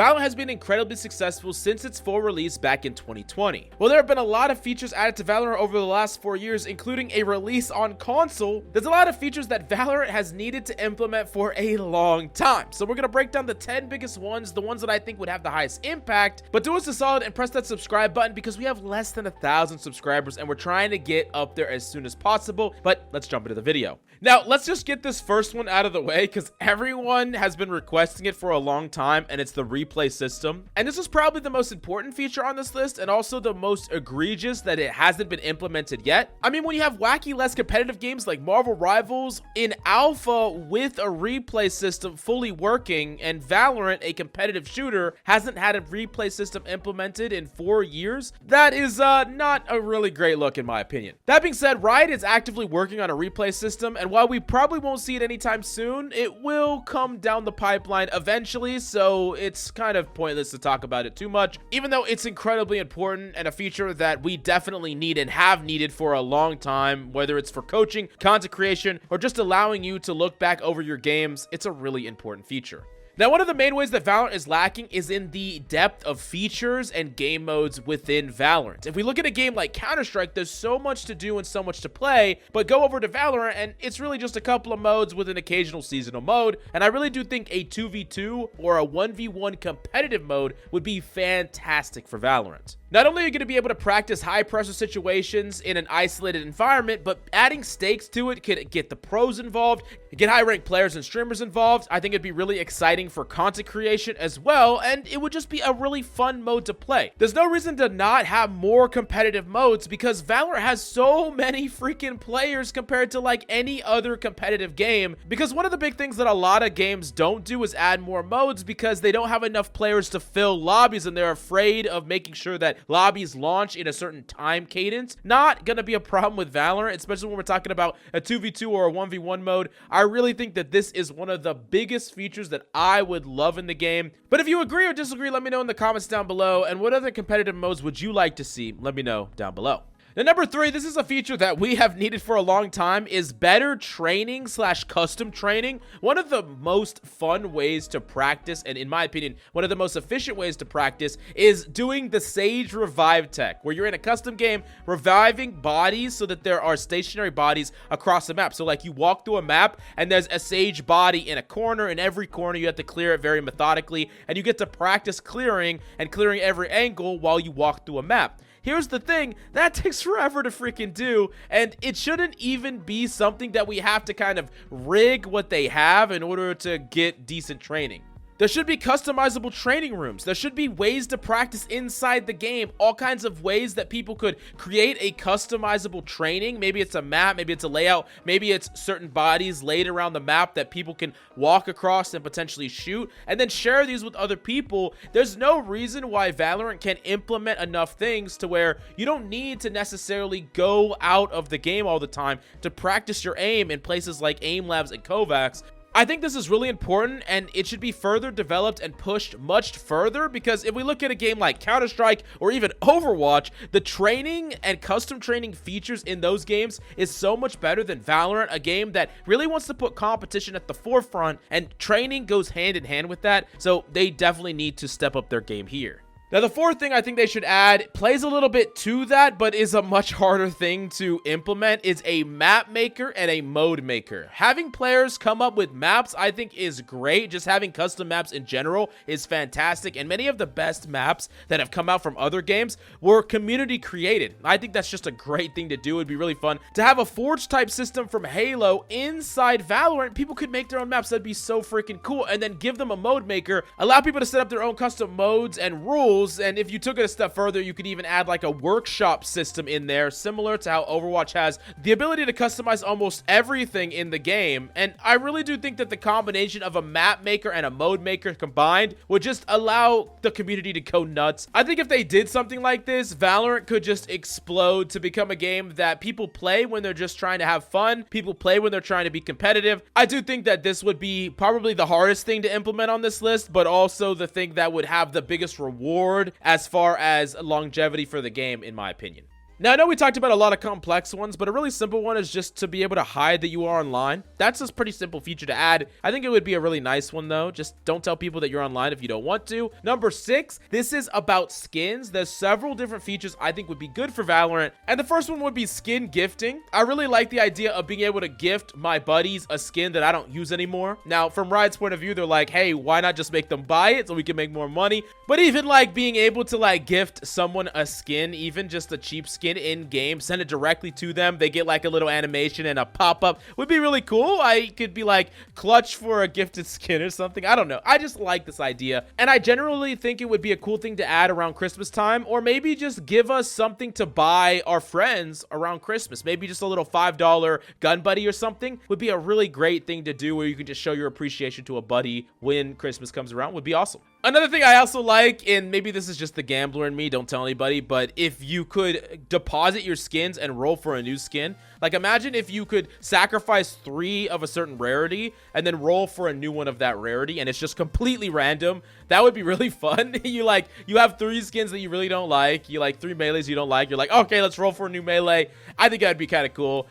Valorant has been incredibly successful since its full release back in 2020. While there have been a lot of features added to Valorant over the last 4 years, including a release on console, there's a lot of features that Valorant has needed to implement for a long time. So we're going to break down the 10 biggest ones, the ones that I think would have the highest impact. But do us a solid and press that subscribe button because we have less than 1,000 subscribers and we're trying to get up there as soon as possible. But let's jump into the video. Now, let's just get this first one out of the way because everyone has been requesting it for a long time, and it's the replay system. And this is probably the most important feature on this list and also the most egregious that it hasn't been implemented yet. I mean, when you have wacky, less competitive games like Marvel Rivals in alpha with a replay system fully working, and Valorant, a competitive shooter, hasn't had a replay system implemented in 4 years, that is not a really great look in my opinion. That being said, Riot is actively working on a replay system, and while we probably won't see it anytime soon, it will come down the pipeline eventually, so it's kind of pointless to talk about it too much, even though it's incredibly important and a feature that we definitely need and have needed for a long time, whether it's for coaching, content creation, or just allowing you to look back over your games. It's a really important feature. Now, one of the main ways that Valorant is lacking is in the depth of features and game modes within Valorant. If we look at a game like Counter-Strike, there's so much to do and so much to play, but go over to Valorant and it's really just a couple of modes with an occasional seasonal mode, and I really do think a 2v2 or a 1v1 competitive mode would be fantastic for Valorant. Not only are you going to be able to practice high-pressure situations in an isolated environment, but adding stakes to it could get the pros involved, get high-ranked players and streamers involved. I think it'd be really exciting for content creation as well, and it would just be a really fun mode to play. There's no reason to not have more competitive modes because Valorant has so many freaking players compared to like any other competitive game, because one of the big things that a lot of games don't do is add more modes because they don't have enough players to fill lobbies, and they're afraid of making sure that lobbies launch in a certain time cadence. Not gonna be a problem with Valorant, especially when we're talking about a 2v2 or a 1v1 mode. I really think that this is one of the biggest features that I would love in the game. But if you agree or disagree, let me know in the comments down below. And what other competitive modes would you like to see? Let me know down below. Now, number 3, this is a feature that we have needed for a long time, is better training / custom training. One of the most fun ways to practice, and in my opinion, one of the most efficient ways to practice, is doing the Sage Revive tech, where you're in a custom game reviving bodies so that there are stationary bodies across the map. So like you walk through a map and there's a Sage body in a corner. In every corner, you have to clear it very methodically, and you get to practice clearing every angle while you walk through a map. Here's the thing, that takes forever to freaking do, and it shouldn't even be something that we have to kind of rig what they have in order to get decent training. There should be customizable training rooms. There should be ways to practice inside the game, all kinds of ways that people could create a customizable training. Maybe it's a map, maybe it's a layout, maybe it's certain bodies laid around the map that people can walk across and potentially shoot, and then share these with other people. There's no reason why Valorant can implement enough things to where you don't need to necessarily go out of the game all the time to practice your aim in places like Aim Labs and Kovacs. I think this is really important, and it should be further developed and pushed much further, because if we look at a game like Counter-Strike or even Overwatch, the training and custom training features in those games is so much better than Valorant, a game that really wants to put competition at the forefront, and training goes hand in hand with that, so they definitely need to step up their game here. Now, the fourth thing I think they should add plays a little bit to that, but is a much harder thing to implement, is a map maker and a mode maker. Having players come up with maps, I think, is great. Just having custom maps in general is fantastic, and many of the best maps that have come out from other games were community created. I think that's just a great thing to do. It'd be really fun to have a Forge type system from Halo inside Valorant. People could make their own maps. That'd be so freaking cool, and then give them a mode maker, allow people to set up their own custom modes and rules. And if you took it a step further, you could even add like a workshop system in there, similar to how Overwatch has the ability to customize almost everything in the game. And I really do think that the combination of a map maker and a mode maker combined would just allow the community to go nuts. I think if they did something like this, Valorant could just explode to become a game that people play when they're just trying to have fun. People play when they're trying to be competitive. I do think that this would be probably the hardest thing to implement on this list, but also the thing that would have the biggest reward as far as longevity for the game, in my opinion. Now, I know we talked about a lot of complex ones, but a really simple one is just to be able to hide that you are online. That's a pretty simple feature to add. I think it would be a really nice one, though. Just don't tell people that you're online if you don't want to. Number 6, this is about skins. There's several different features I think would be good for Valorant, and the first one would be skin gifting. I really like the idea of being able to gift my buddies a skin that I don't use anymore. Now, from Riot's point of view, they're like, hey, why not just make them buy it so we can make more money? But even like being able to like gift someone a skin, even just a cheap skin in game, send it directly to them, they get like a little animation and a pop-up, would be really cool. I could be like clutch for a gifted skin or something. I don't know, I just like this idea, and I generally think it would be a cool thing to add around Christmas time, or maybe just give us something to buy our friends around Christmas. Maybe just a little $5 gun buddy or something would be a really great thing to do, where you can just show your appreciation to a buddy when Christmas comes around. Would be awesome. Another thing I also like, and maybe this is just the gambler in me, don't tell anybody, but if you could deposit your skins and roll for a new skin. Like, imagine if you could sacrifice 3 of a certain rarity and then roll for a new one of that rarity, and it's just completely random. That would be really fun. You have 3 skins that you really don't like. You like 3 melees you don't like. You're like, okay, let's roll for a new melee. I think that'd be kind of cool.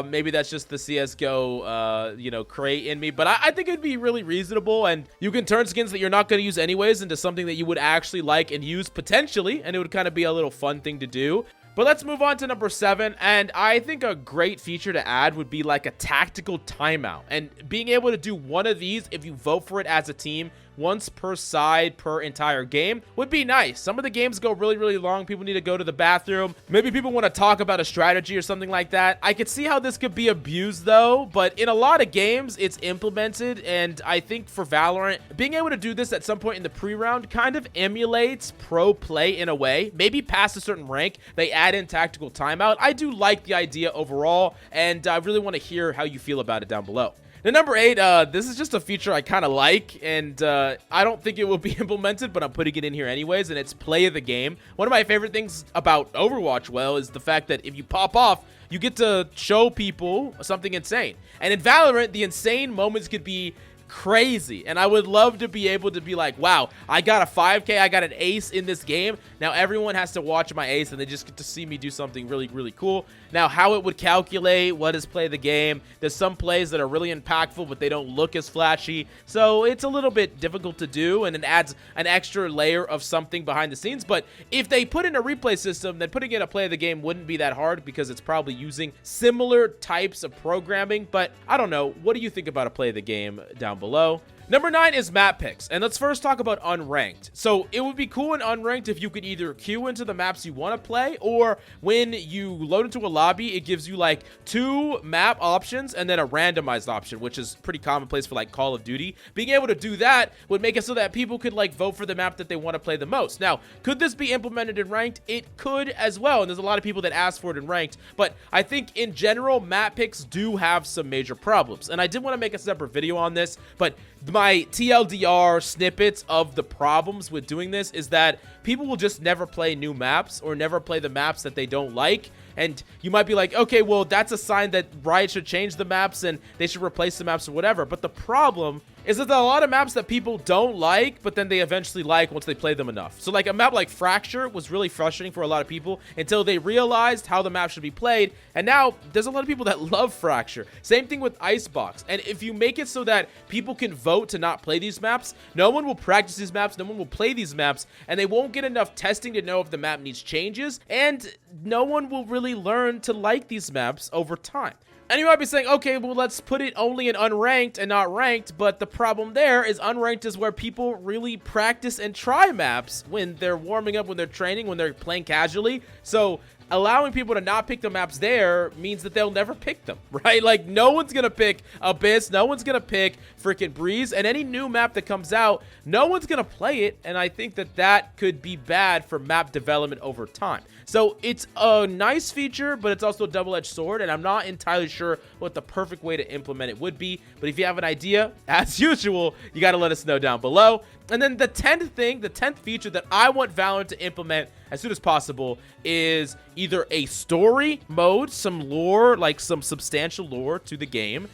Maybe that's just the CSGO, crate in me, but I think it'd be really reasonable, and you can turn skins that you're not going to use anyways into something that you would actually like and use potentially, and it would kind of be a little fun thing to do. But let's move on to number 7, and I think a great feature to add would be like a tactical timeout, and being able to do one of these if you vote for it as a team once per side per entire game would be nice. Some of the games go really, really long. People need to go to the bathroom. Maybe people want to talk about a strategy or something like that. I could see how this could be abused though, but in a lot of games it's implemented, and I think for Valorant, being able to do this at some point in the pre-round kind of emulates pro play in a way. Maybe past a certain rank, they add in tactical timeout. I do like the idea overall, and I really want to hear how you feel about it down below. Now, number 8, this is just a feature I kind of like, and I don't think it will be implemented, but I'm putting it in here anyways, and it's play of the game. One of my favorite things about Overwatch, is the fact that if you pop off, you get to show people something insane. And in Valorant, the insane moments could be crazy, and I would love to be able to be like, wow, I got a 5k, I got an ace in this game. Now everyone has to watch my ace, and they just get to see me do something really, really cool. Now, how it would calculate what is play the game, there's some plays that are really impactful, but they don't look as flashy, so it's a little bit difficult to do, and it adds an extra layer of something behind the scenes. But if they put in a replay system, then putting in a play of the game wouldn't be that hard, because it's probably using similar types of programming. But I don't know, what do you think about a play of the game down below? Number 9 is map picks, and let's first talk about unranked. So it would be cool in unranked if you could either queue into the maps you want to play, or when you load into a lobby, it gives you like 2 map options and then a randomized option, which is pretty commonplace for like Call of Duty. Being able to do that would make it so that people could like vote for the map that they want to play the most. Now, could this be implemented in ranked? It could as well, and there's a lot of people that ask for it in ranked, but I think in general, map picks do have some major problems, and I did want to make a separate video on this, but my TLDR snippets of the problems with doing this is that people will just never play new maps, or never play the maps that they don't like. And you might be like, okay, well, that's a sign that Riot should change the maps and they should replace the maps or whatever. But the problem is that there are a lot of maps that people don't like, but then they eventually like once they play them enough. So like a map like Fracture was really frustrating for a lot of people until they realized how the map should be played. And now there's a lot of people that love Fracture. Same thing with Icebox. And if you make it so that people can vote to not play these maps, no one will practice these maps, no one will play these maps, and they won't get enough testing to know if the map needs changes, and no one will really learn to like these maps over time. And you might be saying, okay, well, let's put it only in unranked and not ranked, but the problem there is unranked is where people really practice and try maps when they're warming up, when they're training, when they're playing casually. So allowing people to not pick the maps there means that they'll never pick them, right? Like, no one's gonna pick Abyss, no one's gonna pick freaking Breeze, and any new map that comes out, no one's gonna play it, and I think that that could be bad for map development over time. So it's a nice feature, but it's also a double-edged sword, and I'm not entirely sure what the perfect way to implement it would be. But if you have an idea, as usual, you got to let us know down below. And then the 10th feature that I want Valorant to implement as soon as possible is either a story mode, some lore, like some substantial lore to the game.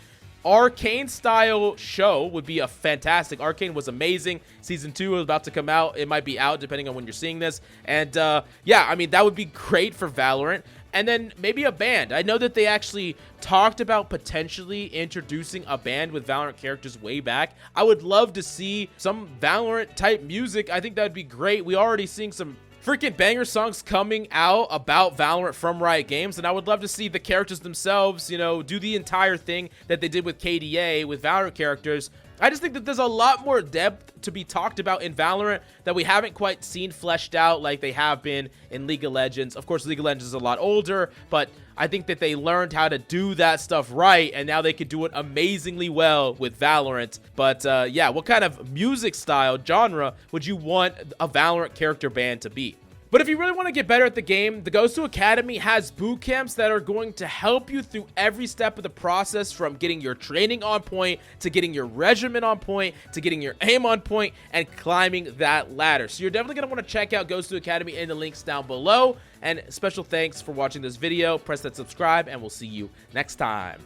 Arcane style show would be a fantastic. Arcane was amazing. Season 2 is about to come out. It might be out depending on when you're seeing this. And yeah, I mean, that would be great for Valorant. and then maybe a band. I know that they actually talked about potentially introducing a band with Valorant characters way back. I would love to see some Valorant type music. I think that would be great. We already seeing some freaking banger songs coming out about Valorant from Riot Games, and I would love to see the characters themselves, you know, do the entire thing that they did with KDA with Valorant characters. I just think that there's a lot more depth to be talked about in Valorant that we haven't quite seen fleshed out like they have been in League of Legends. Of course, League of Legends is a lot older, but I think that they learned how to do that stuff right, and now they can do it amazingly well with Valorant. But yeah, what kind of music style, genre, would you want a Valorant character band to be? But if you really want to get better at the game, the Gosu Academy has boot camps that are going to help you through every step of the process, from getting your training on point, to getting your regimen on point, to getting your aim on point, and climbing that ladder. So you're definitely going to want to check out Gosu Academy in the links down below. And special thanks for watching this video. Press that subscribe, and we'll see you next time.